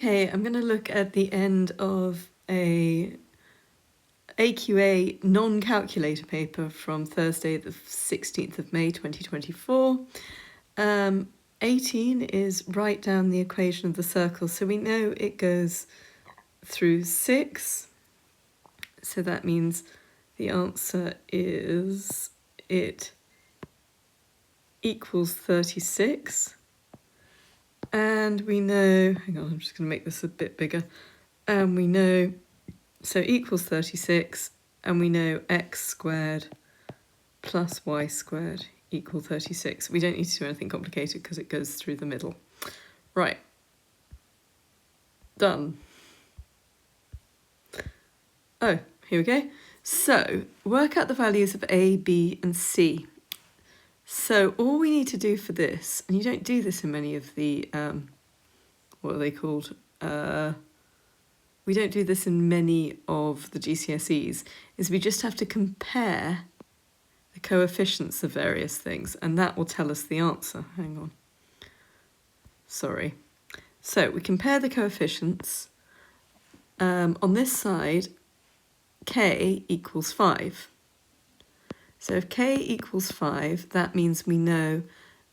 Okay, I'm going to look at the end of a AQA non-calculator paper from Thursday the 16th of May 2024. 18 is write down the equation of the circle. So we know it goes through 6. So that means the answer is it equals 36. And we know, hang on, I'm just going to make this a bit bigger. And we know, so equals 36, and we know x squared plus y squared equal 36. We don't need to do anything complicated because it goes through the middle. Right. Done. Oh, here we go. So, work out the values of A, B, and C. So all we need to do for this, and you don't do this in many of the, what are they called? We don't do this in many of the GCSEs, is we just have to compare the coefficients of various things, and that will tell us the answer. Hang on. Sorry. So we compare the coefficients. On this side, k equals 5. So if k equals 5, that means we know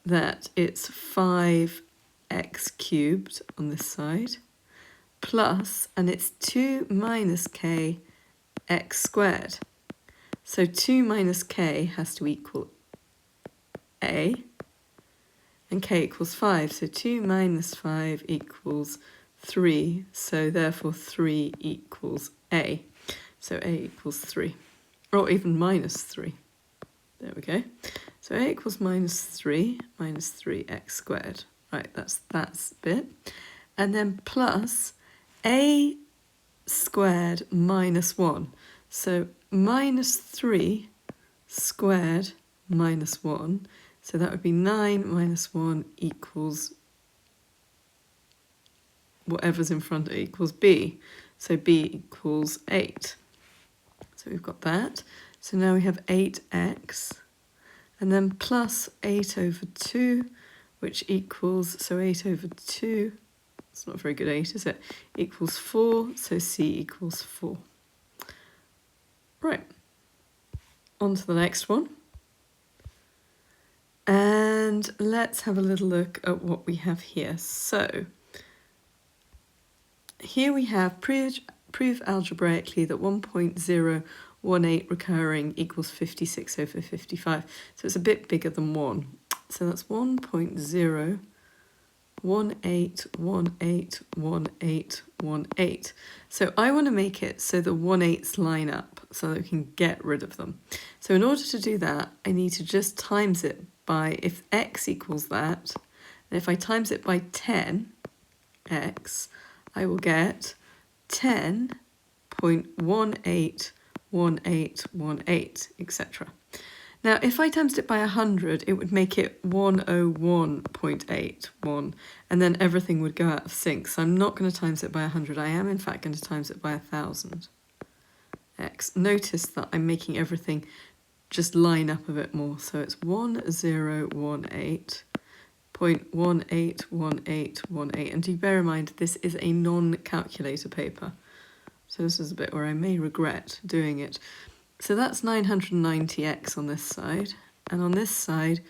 that it's 5x cubed on this side, plus, and it's 2 minus k x squared. So 2 minus k has to equal a, and k equals 5. So 2 minus 5 equals 3, so therefore 3 equals a. So a equals 3, or even minus 3. There we go. So a equals minus 3x squared. Right, that's bit. And then plus a squared minus 1. So minus 3 squared minus 1. So that would be 9 minus 1 equals whatever's in front of it equals b. So b equals 8. So we've got that. So now we have 8x, and then plus 8 over 2, which equals, so 8 over 2, it's not very good 8, is it? Equals 4, so c equals 4. Right, on to the next one. And let's have a little look at what we have here. So here we have prove algebraically that 1.018 recurring equals 56 over 55. So it's a bit bigger than 1. So that's 1.018181818. So I want to make it so the 1/8s line up so that we can get rid of them. So in order to do that, I need to just times it by, if x equals that, and if I times it by 10x, I will get 10.181818, etc. Now, if I times it by 100, it would make it 101.81, and then everything would go out of sync. So I'm not going to times it by 100. I am, in fact, going to times it by 1,000. Notice that I'm making everything just line up a bit more. So it's 1018.181818. And do bear in mind, this is a non-calculator paper. So this is a bit where I may regret doing it. So that's 990x on this side. And on this side,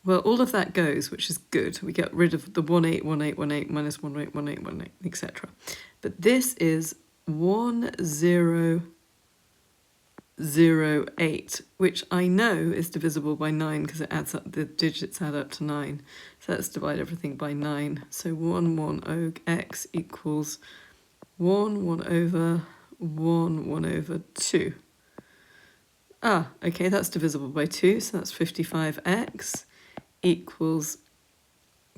well, all of that goes, which is good. We get rid of the 181818 minus 181818, etc. But this is 1008, which I know is divisible by 9 because it adds up, the digits add up to 9. So let's divide everything by 9. So 110x equals 1 over 2. Ah, okay, that's divisible by 2, so that's 55x equals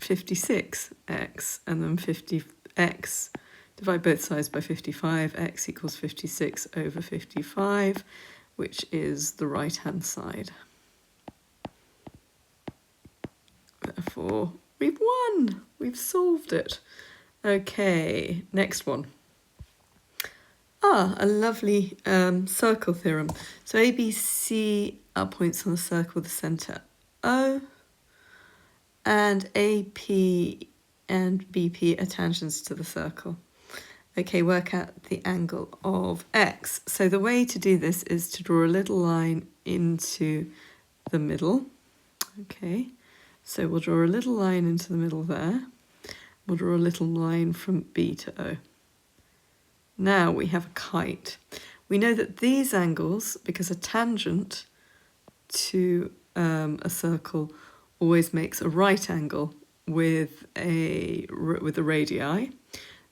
56x, and then 50x, divide both sides by 55, x equals 56 over 55, which is the right-hand side. Therefore, we've won! We've solved it. Okay, next one. A lovely circle theorem. So ABC are points on the circle with the centre O, and AP and BP are tangents to the circle. Okay, work out the angle of x. So the way to do this is to draw a little line into the middle. Okay, so we'll draw a little line into the middle there. We'll draw a little line from B to O. Now we have a kite. We know that these angles, because a tangent to a circle always makes a right angle with the radii.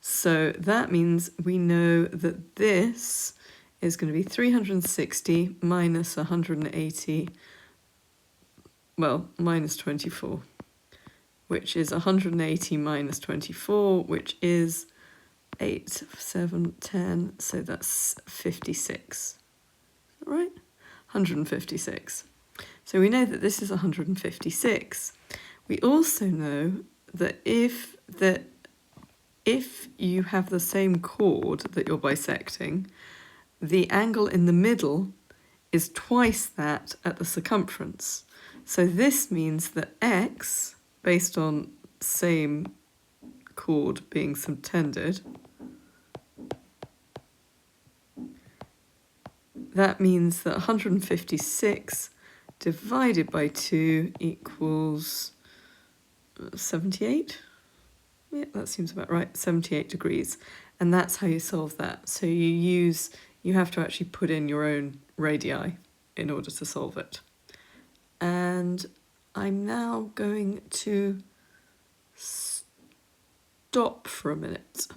So that means we know that this is going to be 360 minus 180, well, minus 24, which is 180 minus 24, which is 8, 7, 10, so that's 56. Is that right? 156. So we know that this is 156. We also know that if you have the same chord that you're bisecting, the angle in the middle is twice that at the circumference. So this means that x, based on same chord being subtended, that means that 156 divided by 2 equals 78. Yeah, that seems about right, 78 degrees. And that's how you solve that. So you have to actually put in your own radii in order to solve it. And I'm now going to stop for a minute.